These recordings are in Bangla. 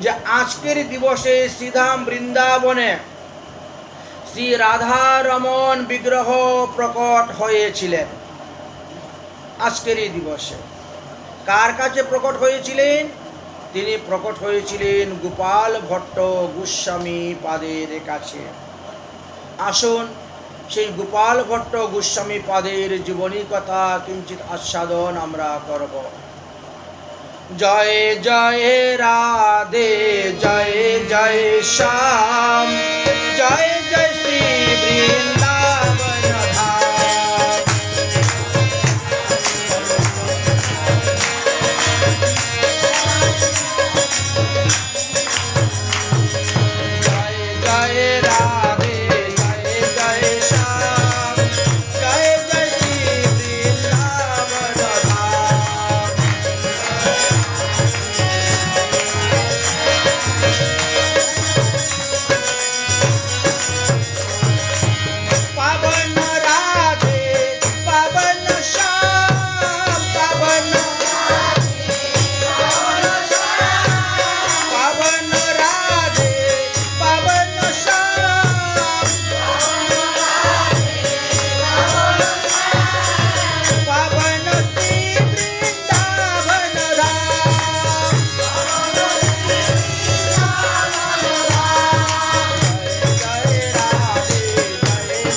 যে আজকের দিবসে শ্রীধাম বৃন্দাবনে শ্রী রাধা রমন বিগ্রহ প্রকট হয়েছিলেন। আজকের এই দিবসে কার কাছে প্রকট হয়েছিলেন? তিনি প্রকট হয়েছিলেন গোপাল ভট্ট গোস্বামী পাদের কাছে। আসুন সেই গোপাল ভট্ট গোস্বামী পাদের জীবনী কথা কিঞ্চিত আস্বাদন আমরা করব। জয় জয় রাধে, জয় জয় শ্যাম, জয় জয় শ্রী বৃন্দাবন ধাম। জয় জয় রাধে, জয় জয় শ্যাম, জয় জয় শ্রী বৃন্দাবন ধাম। पावन राधे पावन श्याम, पावन पावन राधे पावन श्याम, पावन श्री वृंदावन धाम। जय राधे, जय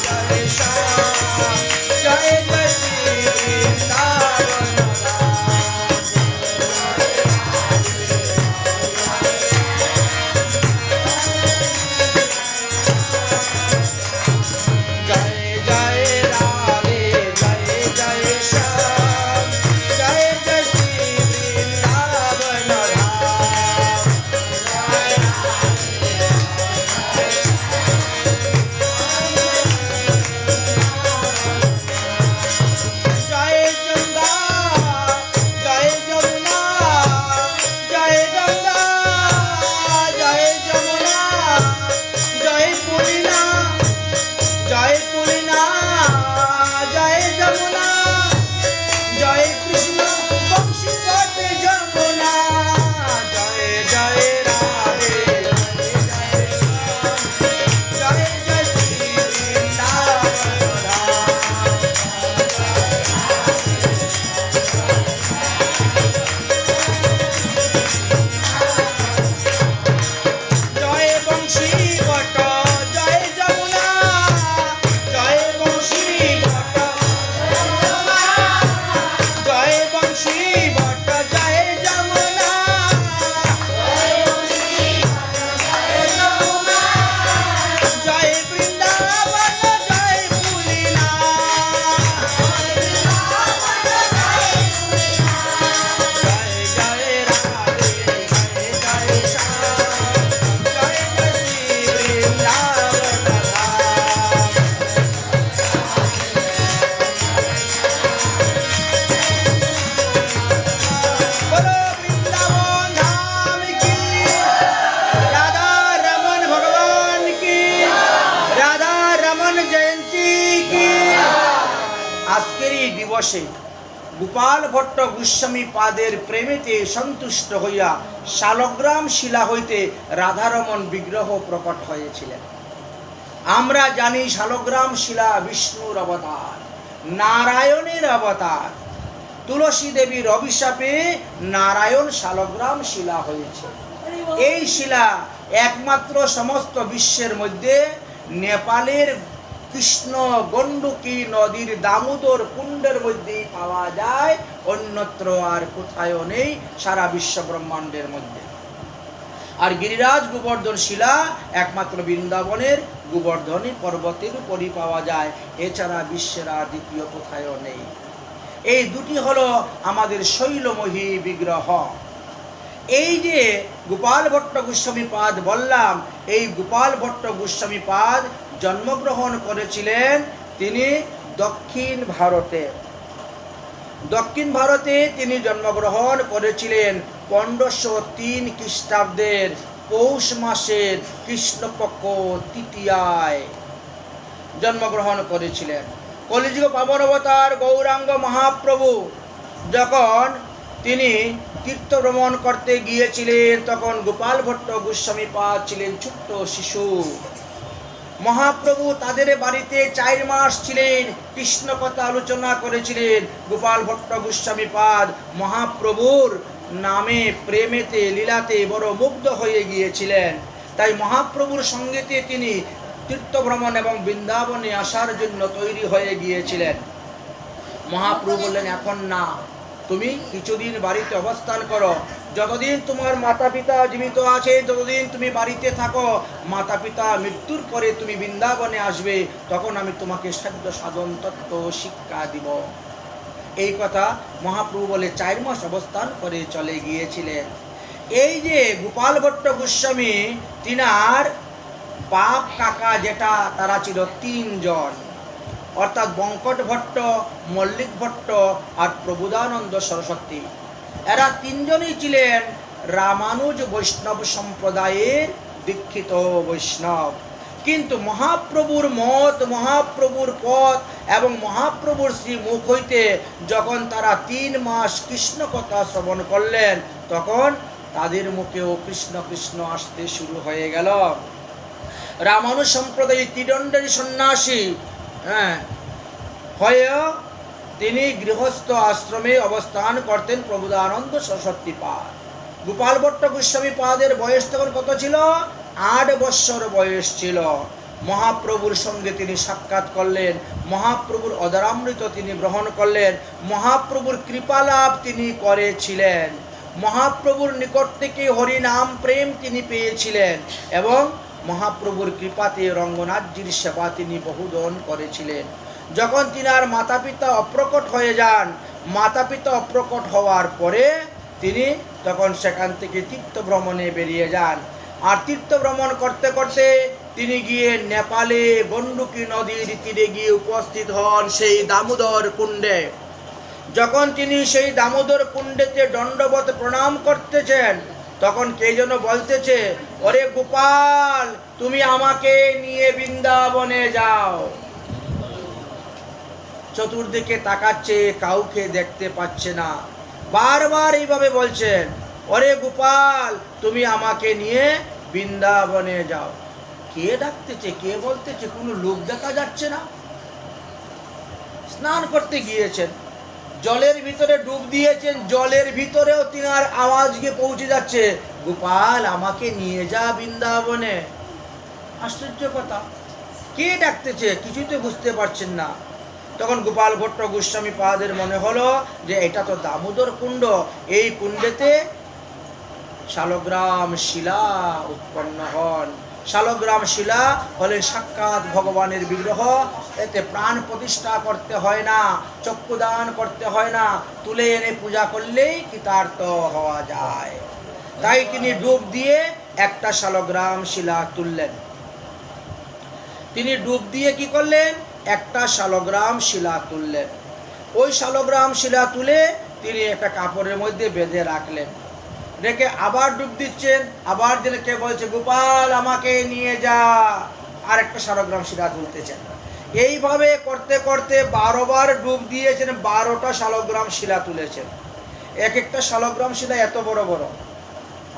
जय श्याम, जय जय श्री वृंदावन धाम। जय जय राधे, जय जय श्याम, जय जय श्री वृंदावन धाम। जय गंगा, जय जमुना, जय गंगा, जय जमुना, जय पूर्णिमा, जय पूर्णिमा, जय जमुना, जय कृष्ण बंशी घाट जमुना। जय जय राधे, जय जय श्री वृंदावन धाम। জয় বংশী ঘট, জয় যমুনা, জয় বংশী ঘট, জয় বংশী ঘট, জয় যমুনা, জয় বৃন্দাবন, জয় পুলিনা। জয় জয় রাধে, জয় জয় শ্যাম, জয় জয় শ্রী বৃন্দাবন ধাম। बोलो वृंदावन धाम की, राधा रमन भगवान की, राधा रमन जयंती की। আজকের এই দিবসে গোপাল ভট্ট গোস্বামী পাদের প্রেমেতে সন্তুষ্ট হইয়া শালগ্রাম শিলা হইতে রাধারমন বিগ্রহ প্রকট হয়েছিলেন। আমরা জানি শালগ্রাম শিলা বিষ্ণুর অবতার, নারায়ণের অবতার। তুলসী দেবীর অভিশাপে নারায়ণ শালগ্রাম শিলা হয়েছে। এই শিলা একমাত্র সমস্ত বিশ্বের মধ্যে নেপালের কৃষ্ণ গণ্ডকী নদীর দামোদর কুণ্ডের মধ্যেই পাওয়া যায়, অন্যত্র আর কোথাও নেই সারা বিশ্ব ব্রহ্মাণ্ডের মধ্যে। আর গিরিরাজ গোবর্ধন শিলা একমাত্র বৃন্দাবনের গোবর্ধনী পর্বতের উপরই পাওয়া যায়, এছাড়া বিশ্বের আর দ্বিতীয় কোথাও নেই। এই দুটি হলো আমাদের শৈলময়ী বিগ্রহ। এই যে গোপাল ভট্ট গোস্বামী পাদ বললাম, এই গোপাল ভট্ট গোস্বামী পাদ জন্মগ্রহণ করেছিলেন তিনি দক্ষিণ ভারতে। দক্ষিণ ভারতে তিনি জন্মগ্রহণ করেছিলেন 1503 খ্রিস্টাব্দের পৌষ মাসের কৃষ্ণপক্ষ তৃতীয়ায় জন্মগ্রহণ করেছিলেন। কলিযুগ পাবন অবতার গৌরাঙ্গ মহাপ্রভু যখন তিনি তীর্থ ভ্রমণ করতে গিয়েছিলেন, তখন গোপাল ভট্ট গোস্বামীপাদ ছিলেন ছোট্ট শিশু। মহাপ্রভু তাদের বাড়িতে 4 মাস ছিলেন, কৃষ্ণ কথা আলোচনা করেছিলেন। গোপাল ভট্ট গোস্বামীপাদ মহাপ্রভুর নামে, প্রেমেতে, লীলাতে বড় মুগ্ধ হয়ে গিয়েছিলেন। তাই মহাপ্রভুর সঙ্গেতে তিনি তীর্থ ভ্রমণ এবং বৃন্দাবনে আসার জন্য তৈরি হয়ে গিয়েছিলেন। মহাপ্রভু বললেন, এখন না, তুমি কিছুদিন বাড়িতে অবস্থান করো, যতদিন তোমার মাতা পিতা জীবিত আছে ততদিন তুমি বাড়িতে থাকো। মাতা পিতা মৃত্যুর পরে তুমি বৃন্দাবনে আসবে, তখন আমি তোমাকে সাধ্য সাধন তত্ত্ব শিক্ষা দিব। এই কথা মহাপ্রভু বলে 4 মাস অবস্থান করে চলে গিয়েছিলেন। এই যে গোপাল ভট্ট গোস্বামী, তিনার বাপ কাকা যেটা তারা ছিল 3 জন, অর্থাৎ বঙ্কট ভট্ট, মল্লিক ভট্ট আর প্রবোধানন্দ সরস্বতী। এরা 3 জনই ছিলেন রামানুজ বৈষ্ণব সম্প্রদায়ের দীক্ষিত বৈষ্ণব। কিন্তু মহাপ্রভুর মত, মহাপ্রভুর পথ এবং মহাপ্রভুর শ্রীমুখ হইতে যখন তারা 3 মাস কৃষ্ণ কথা শ্রবণ করলেন, তখন তাদের মুখেও কৃষ্ণ কৃষ্ণ আসতে শুরু হয়ে গেল। রামানুজ সম্প্রদায় ত্রিদণ্ডের সন্ন্যাসী হয়ে তিনি গৃহস্থ আশ্রমে অবস্থান করতেন প্রবোধানন্দ সরস্বতী পাদ। গোপাল ভট্ট গোস্বামী পাদের বয়স তখন কত ছিল? 8 বৎসর বয়স ছিল। মহাপ্রভুর সঙ্গে তিনি সাক্ষাৎ করলেন, মহাপ্রভুর অদরামৃত তিনি গ্রহণ করলেন, মহাপ্রভুর কৃপালাভ তিনি করেছিলেন, মহাপ্রভুর নিকট থেকে হরিনাম প্রেম তিনি পেয়েছিলেন এবং মহাপ্রভুর কৃপাতে রঙ্গনাথজির সেবা তিনি বহুদন করেছিলেন। যখন তিনার মাতা পিতা অপ্রকট হয়ে যান, মাতা পিতা অপ্রকট হওয়ার পরে তিনি তখন সেখান থেকে তীর্থ ভ্রমণে বেরিয়ে যান। আর তীর্থ ভ্রমণ করতে করতে তিনি গিয়ে নেপালে গণ্ডকী নদীর তীরে গিয়ে উপস্থিত হন সেই দামোদর কুণ্ডে। যখন তিনি সেই দামোদর কুণ্ডেতে দণ্ডবত প্রণাম করতেছেন, তখন কে যেন বলতেছে, ওরে গোপাল, তুমি আমাকে নিয়ে বৃন্দাবনে যাও। চতুর্দিকে তাকাচ্ছে, কাউকে দেখতে পাচ্ছে না। বারবার এইভাবে বলছেন, ওরে গোপাল, তুমি আমাকে নিয়ে বৃন্দাবনে যাও। কে ডাকতেছে, কে বলতেছে, কোনো লোক দেখা যাচ্ছে না। স্নান করতে গিয়েছেন, জলের ভিতরে ডুব দিয়েছেন, জলের ভিতরেও তিনার আওয়াজ গিয়ে পৌঁছে যাচ্ছে, গোপাল আমাকে নিয়ে যা বৃন্দাবনে। আশ্চর্য কথা, কে ডাকতেছে কিছুই তো বুঝতে পারছেন না। তখন গোপাল ভট্ট গোস্বামী পাদের মনে হলো যে এটা তো দামোদর কুণ্ড, এই কুণ্ডেতে শালগ্রাম শিলা উৎপন্ন হন। শালগ্রাম শিলা হলেন সাক্ষাৎ ভগবানের বিগ্রহ। এতে প্রাণ প্রতিষ্ঠা করতে হয় না, চক্ষুদান করতে হয় না, তুলে এনে পূজা করলেই কৃতার্থ হওয়া যায়। তাই তিনি ডুব দিয়ে একটা শালগ্রাম শিলা তুললেন। তিনি ডুব দিয়ে কি করলেন? একটা শালগ্রাম শিলা তুললেন। ওই শালগ্রাম শিলা তুলে তিনি একটা কাপড়ের মধ্যে বেঁধে রাখলেন, রেখে আবার ডুব দিচ্ছেন। আবার যেন কে বলছে, গোপাল আমাকে নিয়ে যা, আর একটা শালগ্রাম শিলা তুলতেছেন। এইভাবে করতে করতে 12 বার ডুব দিয়েছেন, 12টা শালগ্রাম শিলা তুলেছেন। এক একটা শালগ্রাম শিলা এত বড় বড়।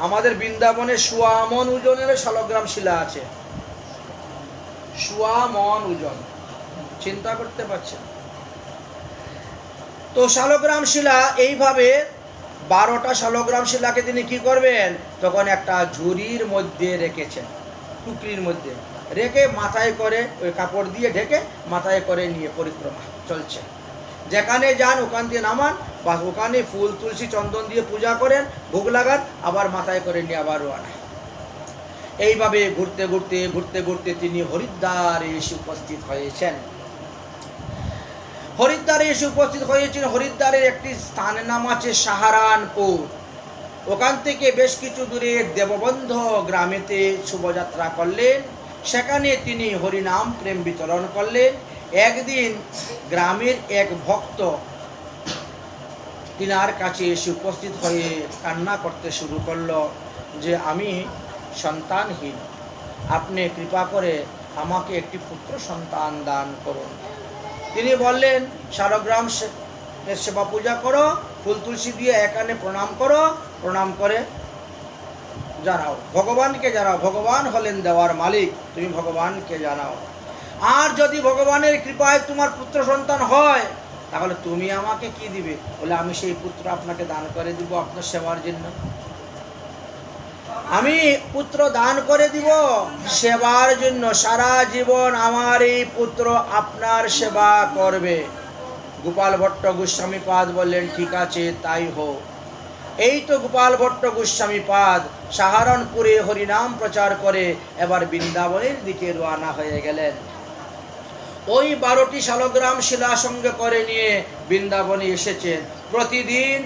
আমাদের বৃন্দাবনে 1.25 মণ ওজনের শালগ্রাম শিলা আছে। 1.25 মণ ওজন, চিন্তা করতে পারছেন? তো শালগ্রাম শিলা এইভাবে 12টা শালগ্রাম শিলাকে তিনি কি করবেন, তখন একটা ঝুড়ির মধ্যে রেখেছেন, টুকরির মধ্যে রেখে মাথায় করে ওই কাপড় দিয়ে ঢেকে মাথায় করে নিয়ে পরিক্রমা চলছে। যেখানে যান ওখান দিয়ে নামান, বা ওখানে ফুল তুলসী চন্দন দিয়ে পূজা করেন, ভোগ লাগান, আবার মাথায় করে নিয়ে আবার রওনা। এইভাবে ঘুরতে ঘুরতে ঘুরতে ঘুরতে তিনি হরিদ্বারে এসে উপস্থিত হয়েছেন। হরিদ্বারে এসে উপস্থিত হয়েছেন। হরিদ্বারের একটি স্থানের নাম আছে সাহারানপুর। ওখান থেকে বেশ কিছু দূরে দেববন্ধ গ্রামেতে শুভযাত্রা করলেন। সেখানে তিনি হরিনাম প্রেম বিতরণ করলেন। একদিন গ্রামের এক ভক্ত তিনার কাছে এসে উপস্থিত হয়ে কান্না করতে শুরু করলো যে আমি সন্তানহীন, আপনি কৃপা করে আমাকে একটি পুত্র সন্তান দান করুন। তিনি বললেন, শালগ্রাম সেবা পূজা করো, ফুল তুলসী দিয়ে একানে প্রণাম করো, প্রণাম করে জানাও ভগবানকে, জানাও ভগবান হলেন দেওয়ার মালিক, তুমি ভগবানকে জানাও। আর যদি ভগবানের কৃপায় তোমার পুত্র সন্তান হয়, তাহলে তুমি আমাকে কি দিবে? বলে আমি সেই পুত্র আপনাকে দান করে দিব আপনার সেবার জন্য। আমি পুত্র দান করে দিব সেবার জন্য, সারা জীবন আমার এই পুত্র আপনার সেবা করবে। গোপাল ভট্ট গোস্বামী পাদ বললেন ঠিক আছে তাই হোক। এই তো গোপাল ভট্ট গোস্বামী পাদ সাহারনপুরে হরিনাম প্রচার করে এবার বৃন্দাবনের দিকে রওনা হয়ে গেলেন। ওই 12টি শালগ্রাম শিলা সঙ্গে করে নিয়ে বৃন্দাবনে এসেছেন। প্রতিদিন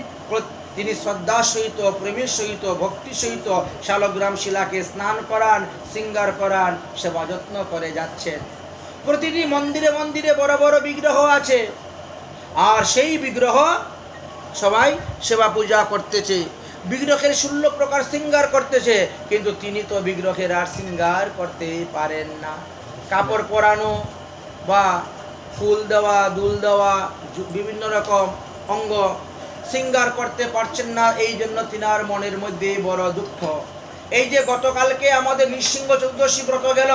তিনি শ্রদ্ধার সহিত, প্রেমের সহিত, ভক্তির সহিত শালগ্রাম শিলাকে স্নান করান, শৃঙ্গার করান, সেবা যত্ন করে যাচ্ছেন। প্রতিটি মন্দিরে মন্দিরে বড় বড় বিগ্রহ আছে, আর সেই বিগ্রহ সবাই সেবা পূজা করতেছে, বিগ্রহের 16 প্রকার শৃঙ্গার করতেছে, কিন্তু তিনি তো বিগ্রহের আর শৃঙ্গার করতে পারেন না। কাপড় পরানো বা ফুল দেওয়া, দুল দেওয়া, বিভিন্ন রকম অঙ্গ শৃঙ্গার করতে পারছেন না। এই জন্য তিনার মনের মধ্যে বড় দুঃখ। এই যে গতকালকে আমাদের নৃসিংহ চতুর্দশী ব্রত গেল,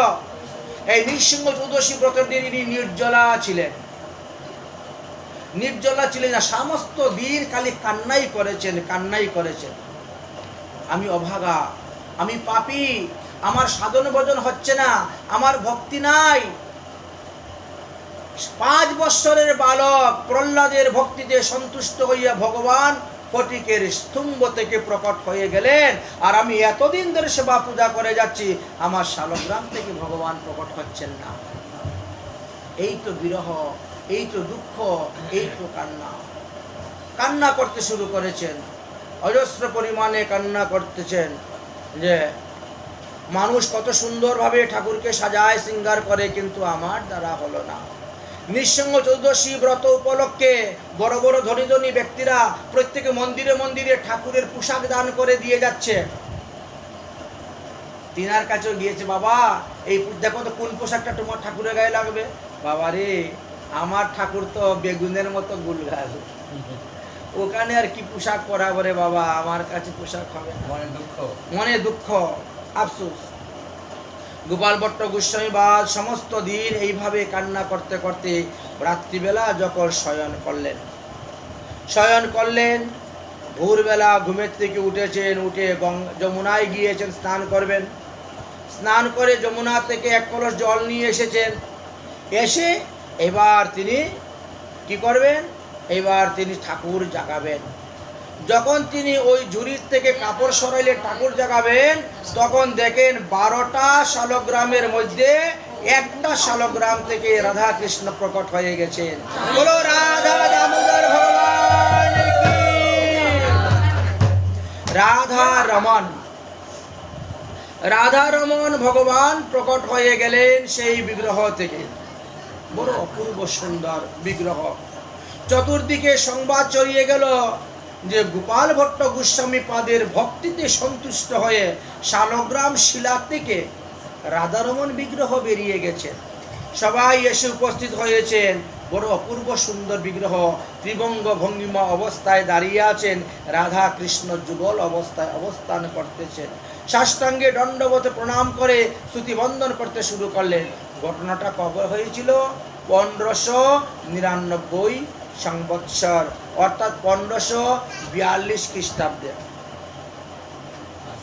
এই নৃসিংহ চতুর্দশী ব্রতের দিন ইনি নির্জলা ছিলেন। নির্জলা ছিলেন না, সমস্ত দিন খালি কান্নাই করেছেন, কান্নাই করেছেন। আমি অভাগা, আমি পাপী, আমার সাধন ভজন হচ্ছে না, আমার ভক্তি নাই। 5 বৎসরের বালক প্রহ্লাদের ভক্তিতে সন্তুষ্ট হইয়া ভগবান ফটিকের স্তম্ভ থেকে প্রকট হয়ে গেলেন, আর আমি এতদিন ধরে সেবা পূজা করে যাচ্ছি, আমার শালগ্রাম থেকে ভগবান প্রকট হচ্ছেন না। এই তো বিরহ, এই তো দুঃখ, এই তো কান্না। কান্না করতে শুরু করেছেন, অজস্র পরিমাণে কান্না করতেছেন যে মানুষ কত সুন্দরভাবে ঠাকুরকে সাজায়, শৃঙ্গার করে, কিন্তু আমার দ্বারা হলো না। নৃসিংহ চতুর্দশী ব্রত উপলক্ষে বড় বড় ধনী ধনী ব্যক্তিরা প্রত্যেকে মন্দিরে মন্দিরে ঠাকুরের পোশাক দান করে দিয়ে যাচ্ছে। তিনার কাছেও গিয়েছে, বাবা এই দেখো তো কোন পোশাকটা তোমার ঠাকুরের গায়ে লাগবে। বাবা রে, আমার ঠাকুর তো বেগুনের মতো গুলগাল, ওখানে আর কি পোশাক পরাবো রে বাবা, আমার কাছে পোশাক হবে না। মনে দুঃখ, আফসোস। গোপাল ভট্ট গোস্বামী বাদ সমস্ত দিন এইভাবে কান্না করতে করতে রাত্রিবেলা যখন শয়ন করলেন, ভোরবেলা ঘুমের থেকে উঠেছেন, উঠে যমুনায় গিয়েছেন স্নান করবেন। স্নান করে যমুনা থেকে 1 কলস জল নিয়ে এসেছেন। এসে এবার তিনি কি করবেন? এবার তিনি ঠাকুর জাগাবেন। যখন তিনি ওই ঝুড়ির থেকে কাপড় সরাইলে ঠাকুর জাগাবেন, তখন দেখেন 12টা শালগ্রামের মধ্যে একটা শালগ্রাম থেকে রাধা কৃষ্ণ প্রকট হয়ে গেছেন। বলো রাধা দামোদর ভগবান কি। রাধা রমন ভগবান প্রকট হয়ে গেলেন সেই বিগ্রহ থেকে। বড় অপূর্ব সুন্দর বিগ্রহ। চতুর্দিকে সংবাদ ছড়িয়ে গেল যে গোপাল ভট্ট গোস্বামী পাদের ভক্তিতে সন্তুষ্ট হয়ে শালগ্রাম শিলা থেকে রাধারমণ বিগ্রহ বেরিয়ে গেছে। সবাই এসে উপস্থিত হয়েছেন। বড় অপূর্ব সুন্দর বিগ্রহ, ত্রিভঙ্গ ভঙ্গিমা অবস্থায় দাঁড়িয়ে আছেন, রাধা কৃষ্ণ যুগল অবস্থায় অবস্থান করতেছেন। সাষ্টাঙ্গে দণ্ডবতে প্রণাম করে স্তুতিবন্দন করতে শুরু করলেন। ঘটনাটা কবে হয়েছিল? 1599 সংবৎসর, অর্থাৎ 1542 খ্রিস্টাব্দে।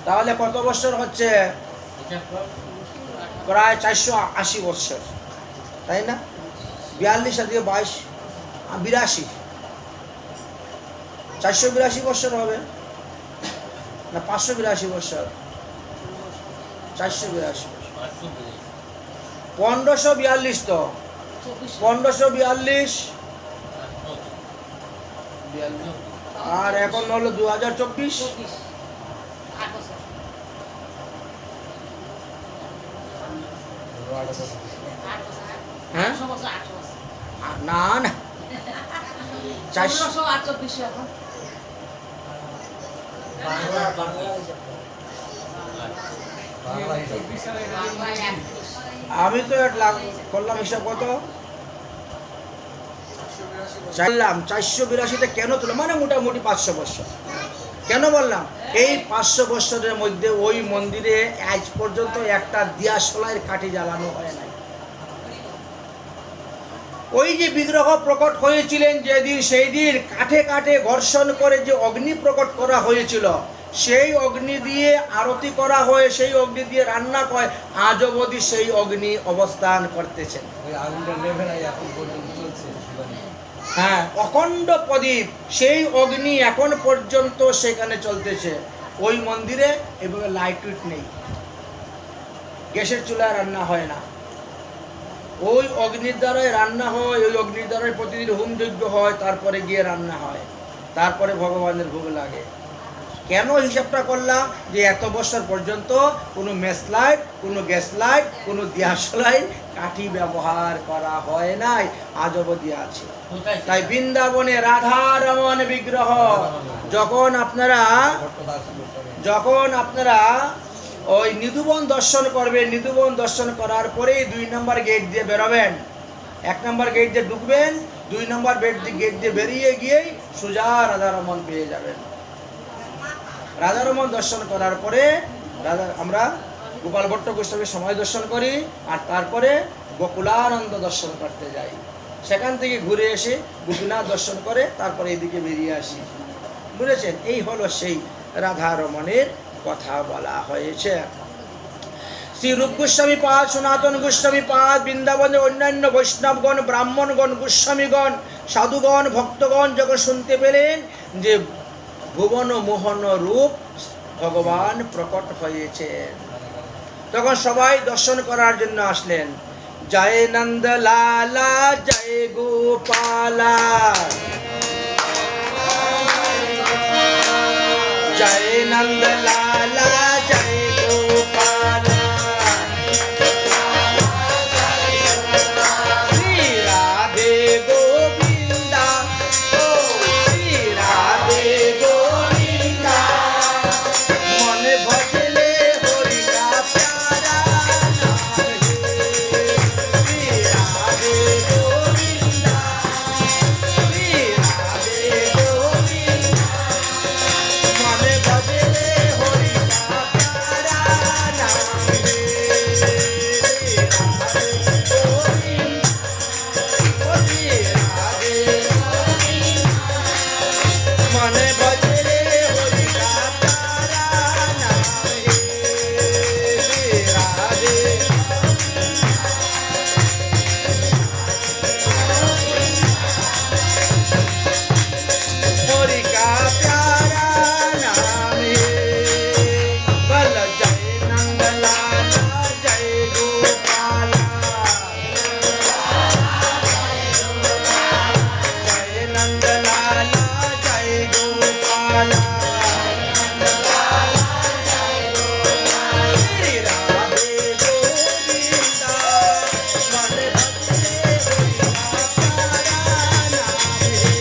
তাহলে কত বছর হচ্ছে? প্রায় 480 বছর, তাই না? 42 আর 22 82, 482 বছর হবে না 582 বছর? 482, 1542 তো 1542 আর এখন হলো 2024। হ্যাঁ না না 428 এখন। আমি তো করলাম হিসাব কত? চাইলাম 482তে কেন তুলো, মানে মোটামুটি 500 বছর। কেন বললাম? এই 500 বছরের মধ্যে ওই মন্দিরে আজ পর্যন্ত একটা দিয়াশলাইয়ের কাঠি জ্বালানো হয় নাই। ওই যে বিগ্রহ প্রকট হয়েছিলেন যেদিন, সেই দিন কাঠে কাঠে ঘর্ষণ করে যে অগ্নি প্রকট করা হয়েছিল, সেই অগ্নি দিয়ে আরতি করা হয়, সেই অগ্নি দিয়ে রান্না করে, আজ অবধি সেই অগ্নি অবস্থান করতেছেন। হ্যাঁ, অখণ্ড প্রদীপ, সেই অগ্নি এখন পর্যন্ত সেখানে চলতেছে। ওই মন্দিরে এভাবে লাইট উইট নেই, গ্যাসের চুলায় রান্না হয় না, ওই অগ্নির দ্বারাই রান্না হয়, ওই অগ্নির দ্বারাই প্রতিদিন হোম যজ্ঞ হয়, তারপরে গিয়ে রান্না হয়, তারপরে ভগবানের ভোগ লাগে। কেন হিসাবটা করলাম যে এত বছর পর্যন্ত কোনো মেস লাইট, কোনো গ্যাস লাইট, কোনো দিয়াশলাই কাঠি ব্যবহার করা হয় নাই, আজ অবধি আছে। তাই বৃন্দাবনে রাধা রমণ বিগ্রহ যখন আপনারা ওই নিধুবন দর্শন করবেন, নিধুবন দর্শন করার পরেই 2 নম্বর গেট দিয়ে বেরোবেন। 1 নম্বর গেট দিয়ে ঢুকবেন, 2 নম্বর গেট দিয়ে বেরিয়ে গিয়েই সোজা রাধারমণ পেয়ে যাবেন। রাধারমণ দর্শন করার পরে আমরা গোপাল ভট্ট গোস্বামীর সময় দর্শন করি, আর তারপরে গোকুলানন্দ দর্শন করতে যাই। সেখান থেকে ঘুরে এসে গোপীনাথ দর্শন করে তারপরে এদিকে বেরিয়ে আসি। বুঝেছেন? এই হলো সেই রাধারমণের কথা বলা হয়েছে। শ্রী রূপ গোস্বামী পাদ, সনাতন গোস্বামী পাদ, বৃন্দাবনের অন্যান্য বৈষ্ণবগণ, ব্রাহ্মণগণ, গোস্বামীগণ, সাধুগণ, ভক্তগণ যখন শুনতে পেলেন যে ভুবন মোহন রূপ ভগবান প্রকট হয়েছেন, তখন সবাই দর্শন করার জন্য আসলেন। জয় নন্দ লালা, জয় গোপালা, জয় নন্দ লালা, জয় গোপালা, শ্রী রাধে গোবিন্দা, ও শ্রী রাধে গোবিন্দা, মনে ভজলে হরি কা প্যারা নাম হে, শ্রী রাধে গোবিন্দা, শ্রী রাধে গোবিন্দা, মনে ভজলে হরি কা প্যারা নাম হে, শ্রী রাধে গোবিন্দা, ও শ্রী রাধে মনে ভজলে হরি কা প্যারা নাম হে, শ্রী রাধে हरि का प्यारा नाम है। बल जय नंद लाला, जय गोपाला, जय नंद लाला, जय गोपाला, श्री राधे गोविंदा, मन भजले हरि का प्यारा नाम है।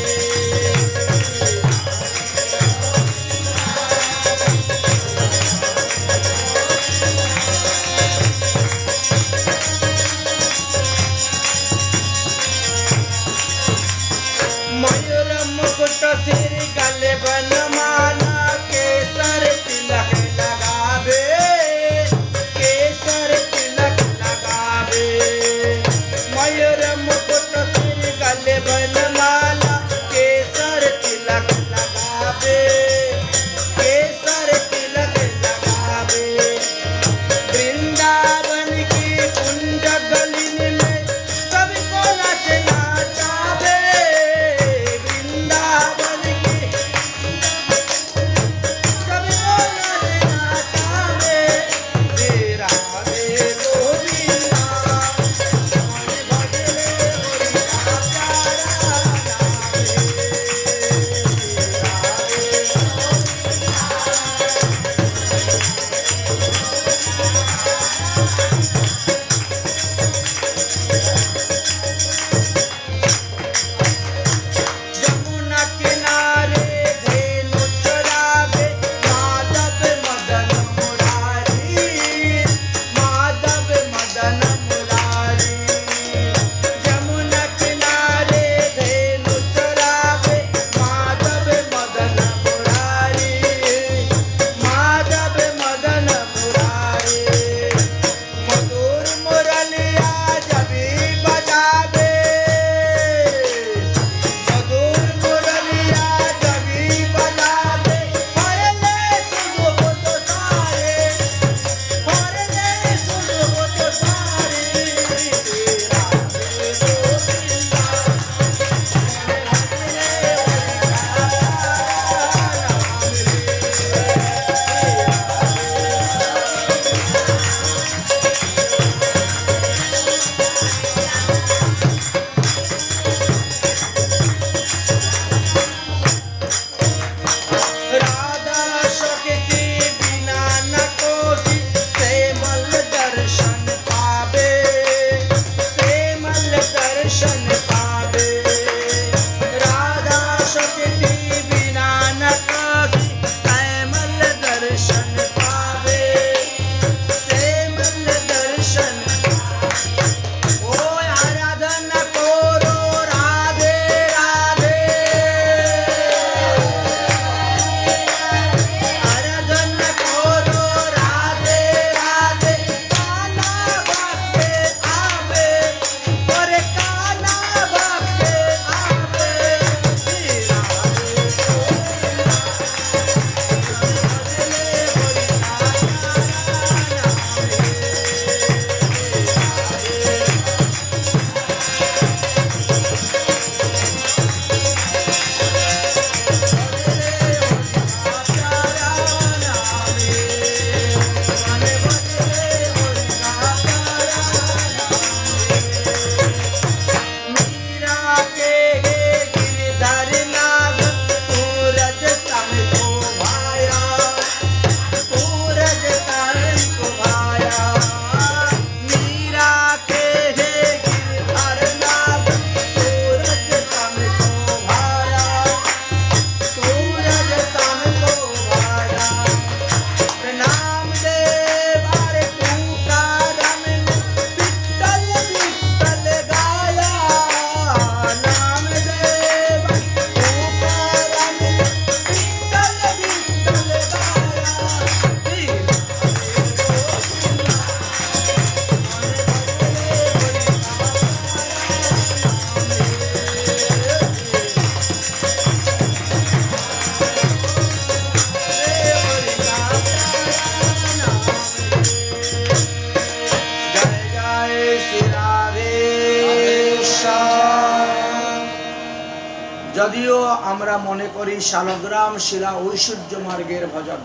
যদিও আমরা মনে করি শালগ্রাম শিলা ঐশ্বর্য মার্গের ভজন,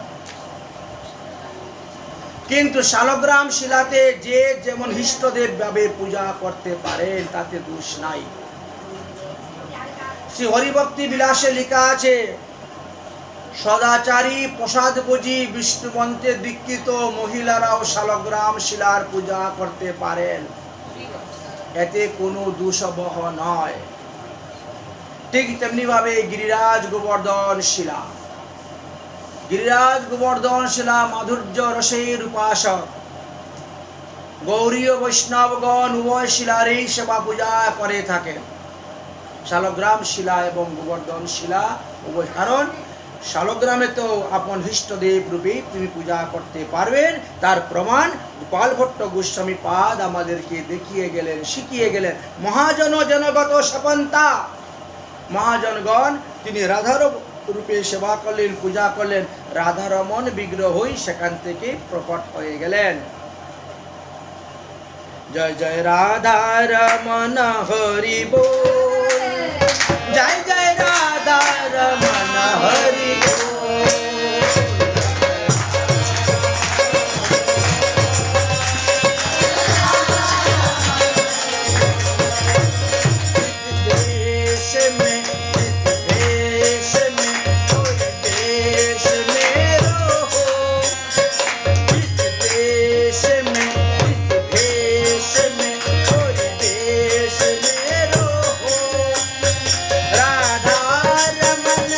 কিন্তু শালগ্রাম শিলাতে যে যেমন ইষ্টদেব ভাবে পূজা করতে পারেন তাতে দোষ নাই। শ্রী হরিভক্তি বিলাসে লেখা আছে, সদাচারী প্রসাদ ভোজী বিষ্ণু মন্ত্রে দীক্ষিত মহিলারাও শালগ্রাম শিলার পূজা করতে পারেন, এতে কোনো দোষবহ নয়। ঠিক তেমনি ভাবে গিরিরাজ গোবর্ধন শিলা, গিরিরাজ গোবর্ধন শিলা মাধুর্য রসের উপাসক। গৌরীয় বৈষ্ণবগণ উভয় শিলারই সেবা পূজা করে থাকেন, শালগ্রাম শিলা এবং গোবর্ধন শিলা উভয়। কারণ শালগ্রামে তো আপন ইষ্টদেব রূপে তুমি পূজা করতে পারবেন, তার প্রমাণ গোপাল ভট্ট গোস্বামী পাদ আমাদেরকে দেখিয়ে গেলেন, শিখিয়ে গেলেন। মহাজন জনগত সপন্তা, মহাজনগণ তিনি রাধার রূপে সেবা করলেন, পূজা করলেন, রাধারমন বিগ্রহই সেখান থেকে প্রকট হয়ে গেলেন। জয় জয় রাধা রমন হরি বল, জয় জয় রাধা রমন হরি বল। राधा रमन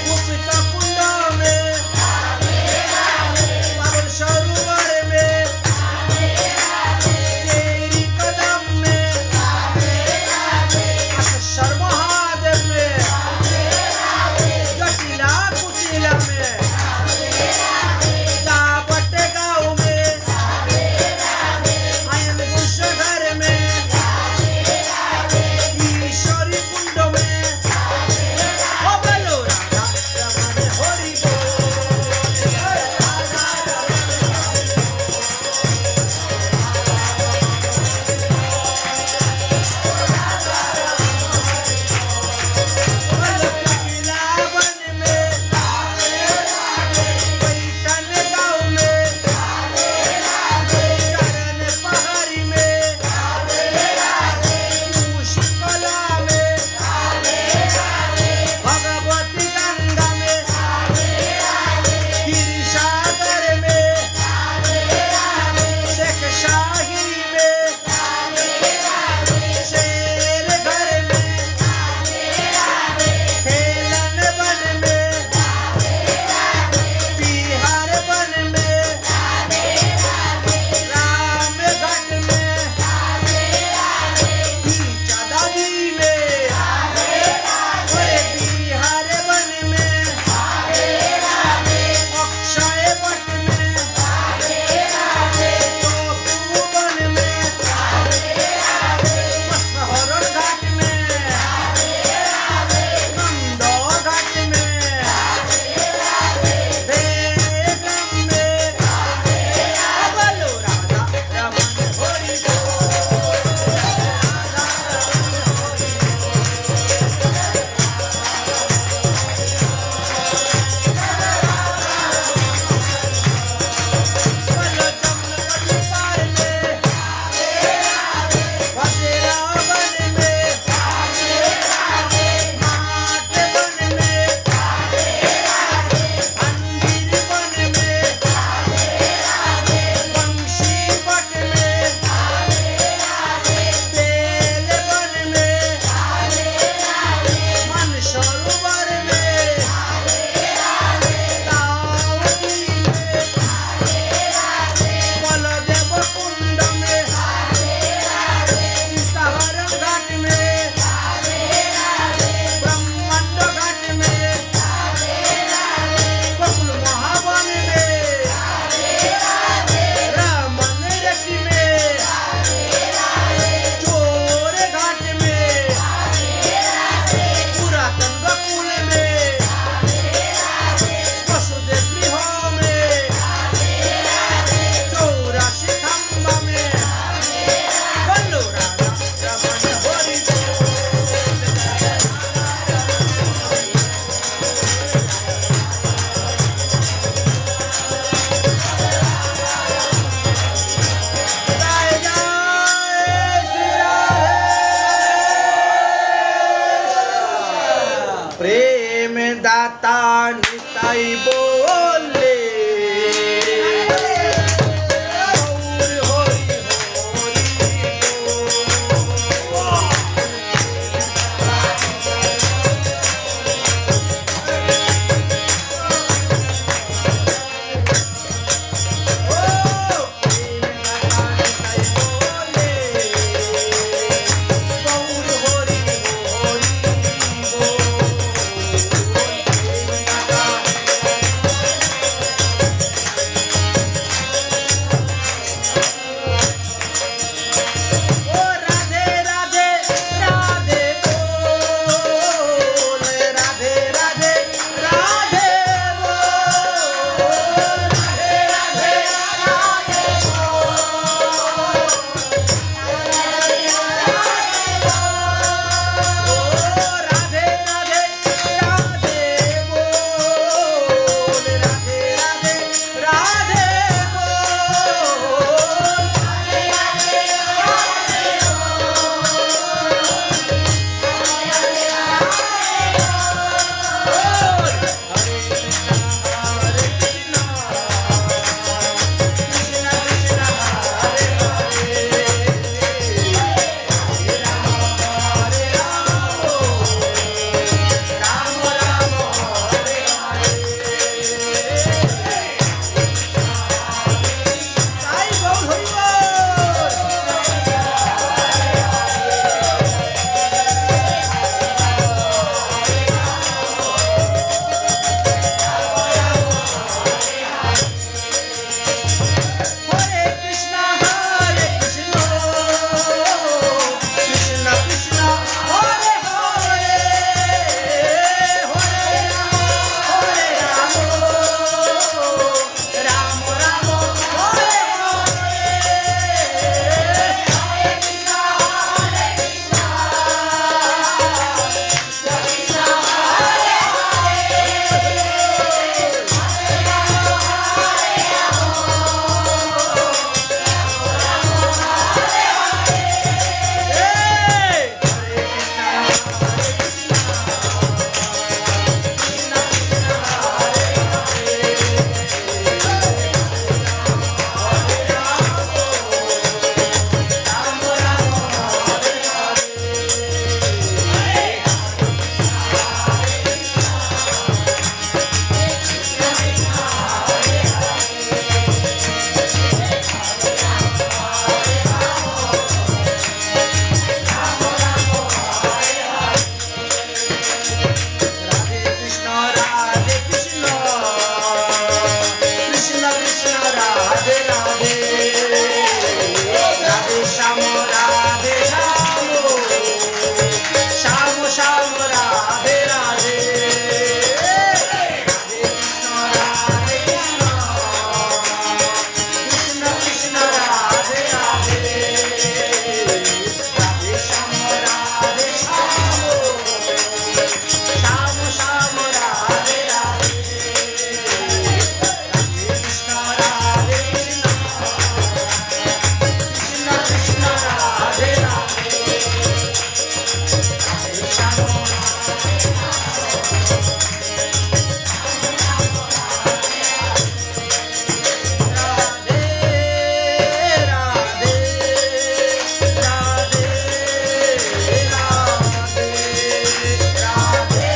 गुप्त कुंड में, पावन सरोवर में, तेरी कदम में, अक्षर महादेव में, जटिला कुटिला में, जापट गाँव में, आयन गुश घर में, ईश्वरी कुंड में, ओ बोलो राधा रमन हरि बोल, राधा बोलो कपिला वन में, पैठन गाँव में, चरण पहाड़ी में, पुष्पकला में, भगवती गंगा में, गिरिसागर में, शेख शाही में, शेर घर में, हेलन वन में, बिहार वन में, राम घाट में, चादादी में, ओए बिहार वन में, अक्षय वट में, तोपू वन में, मत्स्यहरण घाट में, नंदो घाट में, बेगम में, बोलो राधा रमन हरि बोल, राधा रमन हरि बोलो, जमनगढ़ पार में, बसेरा वन में, माट वन में, अंजीर वन में, बंशी वट में, बेल वन में, मानसरोवर में, तावड़ी में, बलदेव कुंड में, सीताहरण घाट में, ब्रह्मांड घाट में, गोकुल महावन में, रमन रेती में, चोर घाट में, पुरातन गोकुल में, वसुदेव गृह में, 84 खंबा में, बोलो राधा रमन हरि बोल, जय जय श्री राधे। प्रेम दाता निताई बोले, गौर हरि हरि बोल। রাধে কৃষ্ণ, কৃষ্ণ কৃষ্ণ রাধে রাধে, রাধে শ্যাম রাধে শ্যাম, শ্যাম শ্যাম রাধে রাধে, রাধে কৃষ্ণ রাধে কৃষ্ণ, কৃষ্ণ কৃষ্ণ রাধে রাধে, রাধে শ্যাম রাধে শ্যাম, শ্যাম শ্যাম রাধে রাধে, রাধে কৃষ্ণ রাধে কৃষ্ণ, কৃষ্ণ কৃষ্ণ রাধে রাধে, রাধে শ্যাম রাধে রাধে, রাধে রাধে,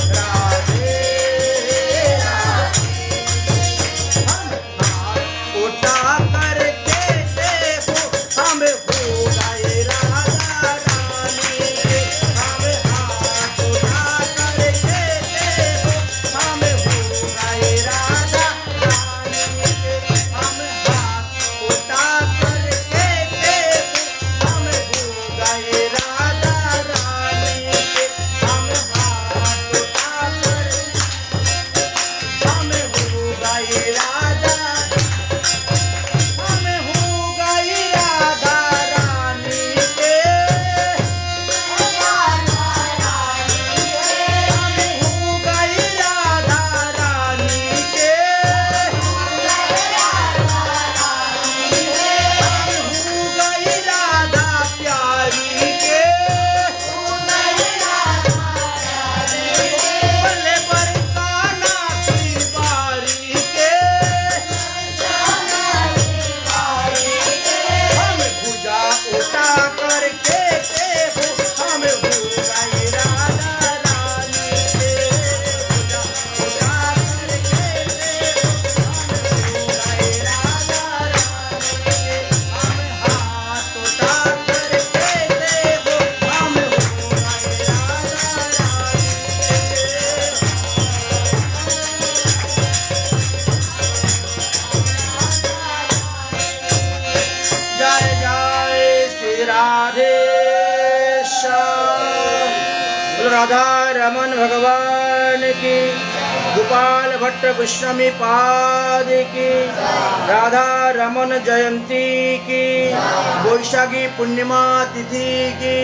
রাধে রাধे, उठा करके देखो हम हो गए राधा रानी के, हम हाथ उठा करके देखो हम हो गए राधा रानी के, हम हाथ उठा करके देखो हम हो गए राधा रानी के, हम हाथ उठा कर हम हो गए राधा, हम हो गई राधा रानी के, हम हो गई राधा रानी के, हम हो गई राधा प्यारी के, भले बरसाना की बारी के, हम भुजा उठा करके देखो हम हो गए राधा रानी के, भुजा उठा करके देखो हम हो गए राधा रानी के, हम हाथ उठा करके देखो हम हो गए राधा रानी के। जय जय श्री राधे श्याम, बोलो राधा रमन भगवान की, गोपाल भट्ट गोस्वामी पाद की, राधा रमन जयंती की, वैशाखी पूर्णिमा तिथि की,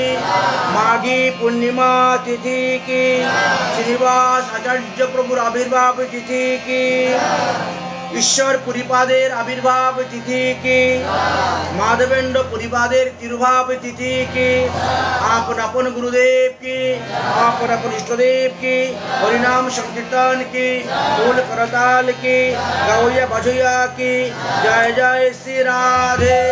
माघी पूर्णिमा तिथि की, श्रीनिवास आचार्य प्रभुर आविर्भाव तिथि की, ঈশ্বর পুরীপাদের আবির্ভাব তিথি কি, মাধবেন্দ্র পুরীপাদের তিরুভাব তিথি কি, আপন আপন গুরুদেব কি, আপন আপন ইষ্টদেব কি, হরিনাম সংকীর্তন কি, ফুল করতাল কি, গাওয়া বাজইয়া কি, জয় জয় শ্রী রাধে।